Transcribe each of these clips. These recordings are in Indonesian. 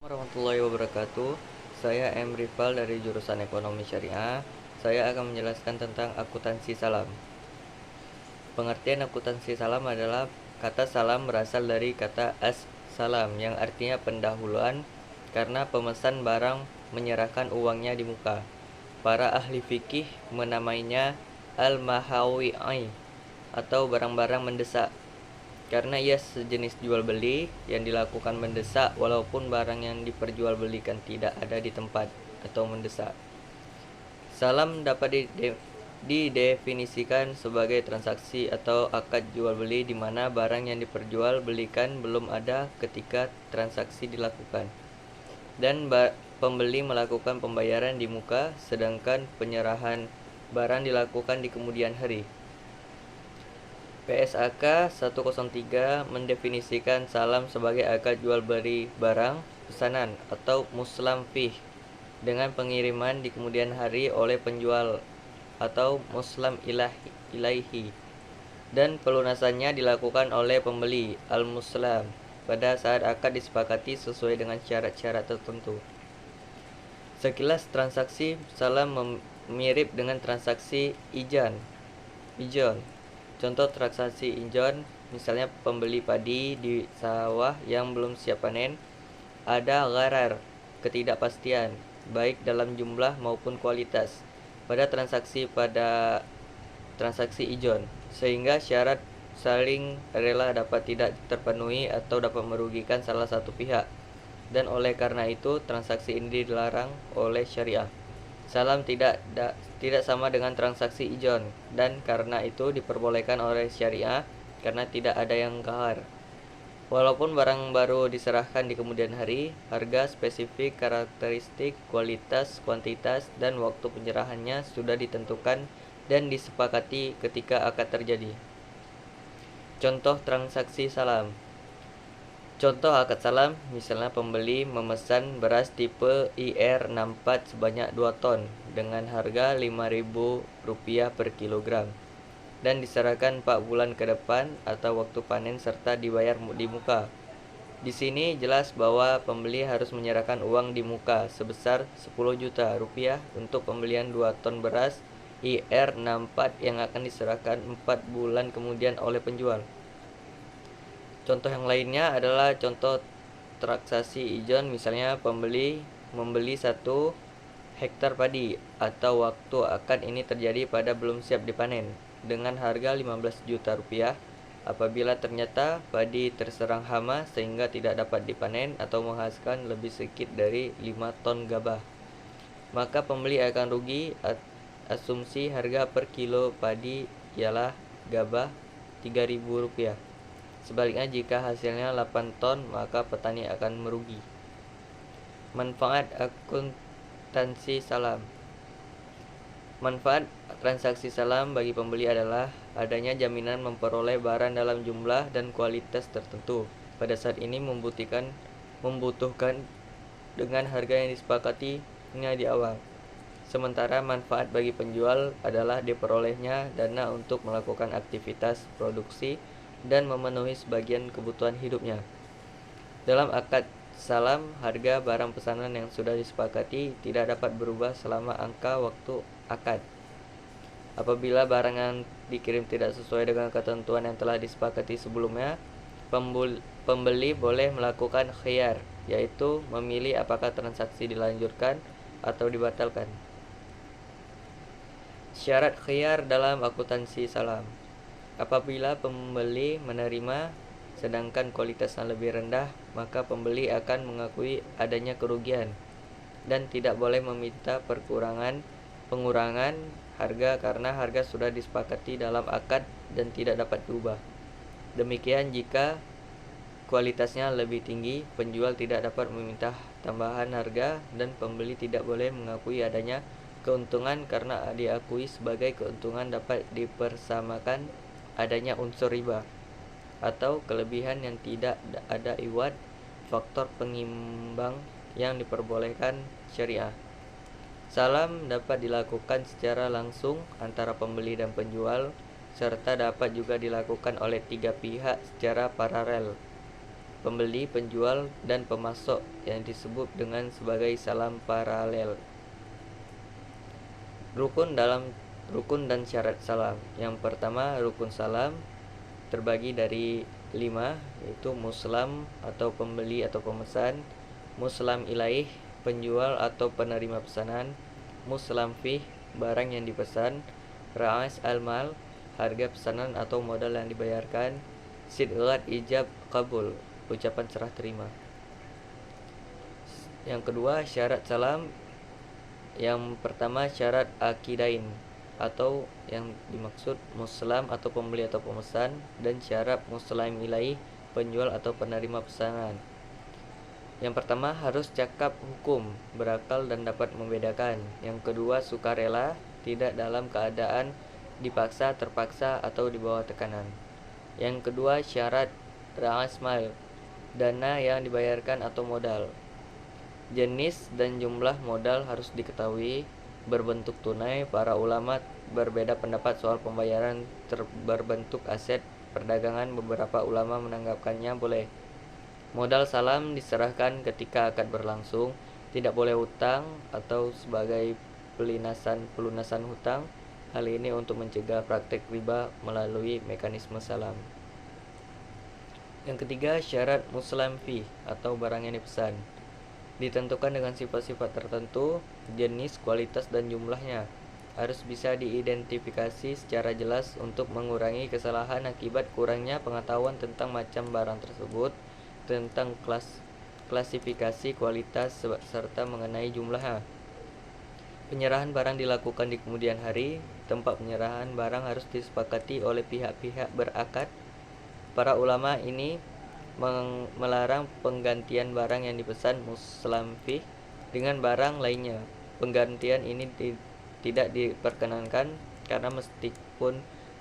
Warahmatullahi wabarakatuh. Saya M. Rifal dari jurusan Ekonomi Syariah. Saya akan menjelaskan tentang akuntansi salam. Pengertian akuntansi salam adalah kata salam berasal dari kata as-salam yang artinya pendahuluan karena pemesan barang menyerahkan uangnya di muka. Para ahli fikih menamainya al-mahawi'i atau barang-barang mendesak karena ia sejenis jual beli yang dilakukan mendesak walaupun barang yang diperjualbelikan tidak ada di tempat atau mendesak. Salam dapat didefinisikan sebagai transaksi atau akad jual beli di mana barang yang diperjualbelikan belum ada ketika transaksi dilakukan dan pembeli melakukan pembayaran di muka sedangkan penyerahan barang dilakukan di kemudian hari. PSAK 103 mendefinisikan salam sebagai akad jual beli barang pesanan atau muslam fih dengan pengiriman di kemudian hari oleh penjual atau muslam ilaihi dan pelunasannya dilakukan oleh pembeli al-muslam pada saat akad disepakati sesuai dengan syarat-syarat tertentu. Sekilas transaksi salam mirip dengan transaksi ijon. Contoh transaksi ijon, misalnya pembeli padi di sawah yang belum siap panen, ada gharar, ketidakpastian, baik dalam jumlah maupun kualitas, pada transaksi ijon, sehingga syarat saling rela dapat tidak terpenuhi atau dapat merugikan salah satu pihak, dan oleh karena itu transaksi ini dilarang oleh syariah. Salam tidak sama dengan transaksi ijon dan karena itu diperbolehkan oleh syariah karena tidak ada yang ghar. Walaupun barang baru diserahkan di kemudian hari, harga spesifik, karakteristik, kualitas, kuantitas, dan waktu penyerahannya sudah ditentukan dan disepakati ketika akad terjadi. Contoh transaksi salam. Contoh akad salam, misalnya pembeli memesan beras tipe IR64 sebanyak 2 ton dengan harga Rp5.000 per kilogram dan diserahkan 4 bulan ke depan atau waktu panen serta dibayar di muka. Di sini jelas bahwa pembeli harus menyerahkan uang di muka sebesar Rp10 juta untuk pembelian 2 ton beras IR64 yang akan diserahkan 4 bulan kemudian oleh penjual. Contoh yang lainnya adalah contoh transaksi ijon, misalnya pembeli membeli 1 hektar padi atau waktu akad ini terjadi pada belum siap dipanen dengan harga Rp15 juta apabila ternyata padi terserang hama sehingga tidak dapat dipanen atau menghasilkan lebih sedikit dari 5 ton gabah. Maka pembeli akan rugi. Asumsi harga per kilo padi ialah gabah Rp3.000. Sebaliknya jika hasilnya 8 ton, maka petani akan merugi. Manfaat akuntansi salam. Manfaat transaksi salam bagi pembeli adalah adanya jaminan memperoleh barang dalam jumlah dan kualitas tertentu. Pada saat ini membutuhkan dengan harga yang disepakatinya di awal. Sementara manfaat bagi penjual adalah diperolehnya dana untuk melakukan aktivitas produksi dan memenuhi sebagian kebutuhan hidupnya. Dalam akad salam, harga barang pesanan yang sudah disepakati tidak dapat berubah selama angka waktu akad. Apabila barang yang dikirim tidak sesuai dengan ketentuan yang telah disepakati sebelumnya, pembeli boleh melakukan khiyar, yaitu memilih apakah transaksi dilanjutkan atau dibatalkan. Syarat khiyar dalam akuntansi salam. Apabila pembeli menerima sedangkan kualitasnya lebih rendah, maka pembeli akan mengakui adanya kerugian dan tidak boleh meminta pengurangan harga karena harga sudah disepakati dalam akad dan tidak dapat berubah. Demikian jika kualitasnya lebih tinggi, penjual tidak dapat meminta tambahan harga dan pembeli tidak boleh mengakui adanya keuntungan karena diakui sebagai keuntungan dapat dipersamakan adanya unsur riba atau kelebihan yang tidak ada iwad, faktor pengimbang yang diperbolehkan syariah. Salam dapat dilakukan secara langsung antara pembeli dan penjual serta dapat juga dilakukan oleh 3 pihak secara paralel. pembeli, penjual, dan pemasok yang disebut dengan sebagai salam paralel. Rukun dan syarat salam. Yang pertama, rukun salam terbagi dari 5, yaitu muslam atau pembeli atau pemesan, muslam ilaih penjual atau penerima pesanan, muslam fih barang yang dipesan, ra'as al-mal harga pesanan atau modal yang dibayarkan, sidqat ijab kabul ucapan serah terima. Yang kedua, syarat salam. Yang pertama, syarat akidain atau yang dimaksud muslam atau pembeli atau pemesan, dan syarat muslim ilaih penjual atau penerima pesanan. Yang pertama, harus cakap hukum, berakal dan dapat membedakan. Yang kedua, sukarela, tidak dalam keadaan dipaksa, terpaksa atau di bawah tekanan. Yang kedua, syarat ra'as mal, dana yang dibayarkan atau modal. Jenis dan jumlah modal harus diketahui. Berbentuk tunai, para ulama berbeda pendapat soal pembayaran berbentuk aset perdagangan. Beberapa ulama menanggapkannya boleh. Modal salam diserahkan ketika akad berlangsung, tidak boleh hutang atau sebagai pelunasan hutang. Hal ini untuk mencegah praktek riba melalui mekanisme salam. Yang ketiga, syarat muslam fih atau barang yang dipesan. Ditentukan dengan sifat-sifat tertentu, jenis, kualitas, dan jumlahnya. Harus bisa diidentifikasi secara jelas untuk mengurangi kesalahan akibat kurangnya pengetahuan tentang macam barang tersebut, tentang klasifikasi, kualitas, serta mengenai jumlahnya. Penyerahan barang dilakukan di kemudian hari. Tempat penyerahan barang harus disepakati oleh pihak-pihak berakad. Para ulama ini melarang penggantian barang yang dipesan muslam fih dengan barang lainnya. Penggantian ini tidak diperkenankan karena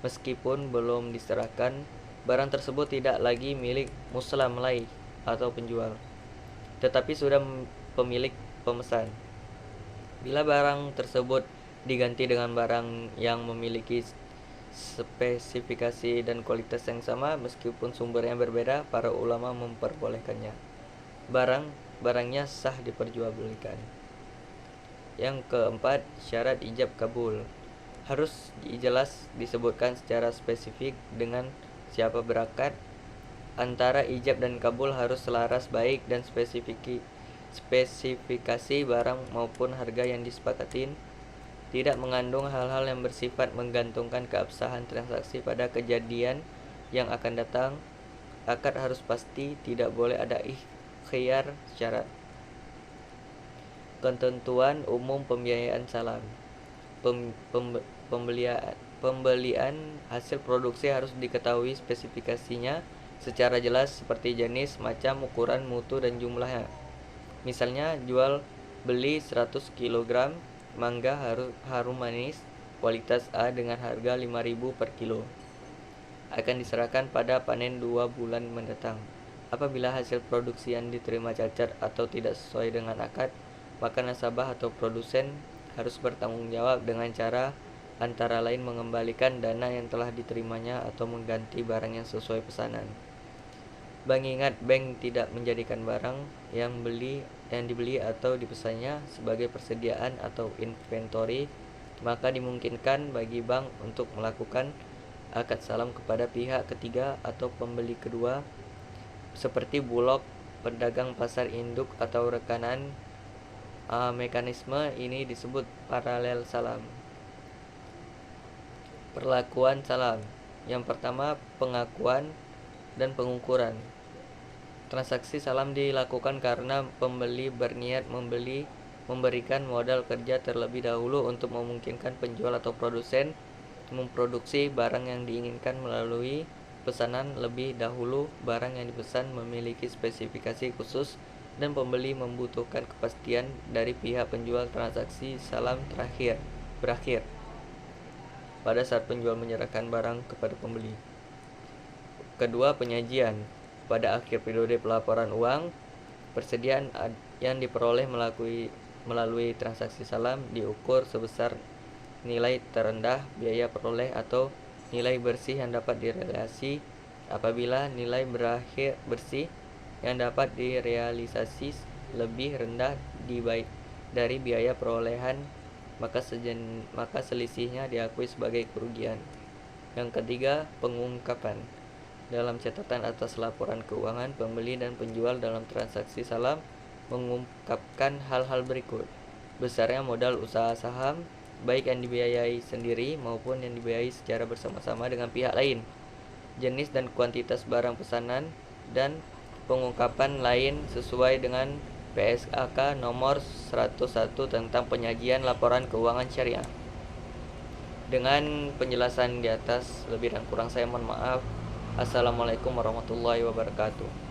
meskipun belum diserahkan, barang tersebut tidak lagi milik muslam lain atau penjual, tetapi sudah pemilik pemesan. Bila barang tersebut diganti dengan barang yang memiliki spesifikasi dan kualitas yang sama meskipun sumbernya berbeda, para ulama memperbolehkannya. Barangnya sah diperjualbelikan. Yang keempat, syarat ijab kabul. Harus jelas disebutkan secara spesifik dengan siapa berakad. Antara ijab dan kabul harus selaras baik dan spesifikasi barang maupun harga yang disepakatin. Tidak mengandung hal-hal yang bersifat menggantungkan keabsahan transaksi pada kejadian yang akan datang. Akad harus pasti, tidak boleh ada ikhtiyar syarat. Ketentuan umum pembiayaan salam. Pembelian hasil produksi harus diketahui spesifikasinya secara jelas seperti jenis, macam, ukuran, mutu, dan jumlahnya. Misalnya, jual beli 100 kg mangga harum manis kualitas A dengan harga 5.000 per kilo. Akan diserahkan pada panen 2 bulan mendatang. Apabila hasil produksi yang diterima cacat atau tidak sesuai dengan akad, maka nasabah atau produsen harus bertanggung jawab dengan cara antara lain mengembalikan dana yang telah diterimanya atau mengganti barang yang sesuai pesanan. Bank tidak menjadikan barang yang dibeli atau dipesannya sebagai persediaan atau inventory, maka dimungkinkan bagi bank untuk melakukan akad salam kepada pihak ketiga atau pembeli kedua seperti bulog, pedagang pasar induk atau rekanan. Mekanisme ini disebut paralel salam. Perlakuan salam. Yang pertama, pengakuan dan pengukuran. Transaksi salam dilakukan karena pembeli berniat memberikan modal kerja terlebih dahulu untuk memungkinkan penjual atau produsen memproduksi barang yang diinginkan melalui pesanan lebih dahulu. Barang yang dipesan memiliki spesifikasi khusus dan pembeli membutuhkan kepastian dari pihak penjual. Transaksi salam berakhir pada saat penjual menyerahkan barang kepada pembeli. Kedua, penyajian. Pada akhir periode pelaporan uang, persediaan yang diperoleh melalui transaksi salam diukur sebesar nilai terendah biaya peroleh atau nilai bersih yang dapat direlasi. Apabila nilai bersih yang dapat direalisasi lebih rendah dari biaya perolehan, maka selisihnya diakui sebagai kerugian. Yang ketiga, pengungkapan. Dalam catatan atas laporan keuangan, pembeli dan penjual dalam transaksi salam mengungkapkan hal-hal berikut: besarnya modal usaha saham, baik yang dibiayai sendiri maupun yang dibiayai secara bersama-sama dengan pihak lain, jenis dan kuantitas barang pesanan, dan pengungkapan lain sesuai dengan PSAK nomor 101 tentang penyajian laporan keuangan syariah. Dengan penjelasan di atas, lebih dan kurang saya mohon maaf. Assalamualaikum warahmatullahi wabarakatuh.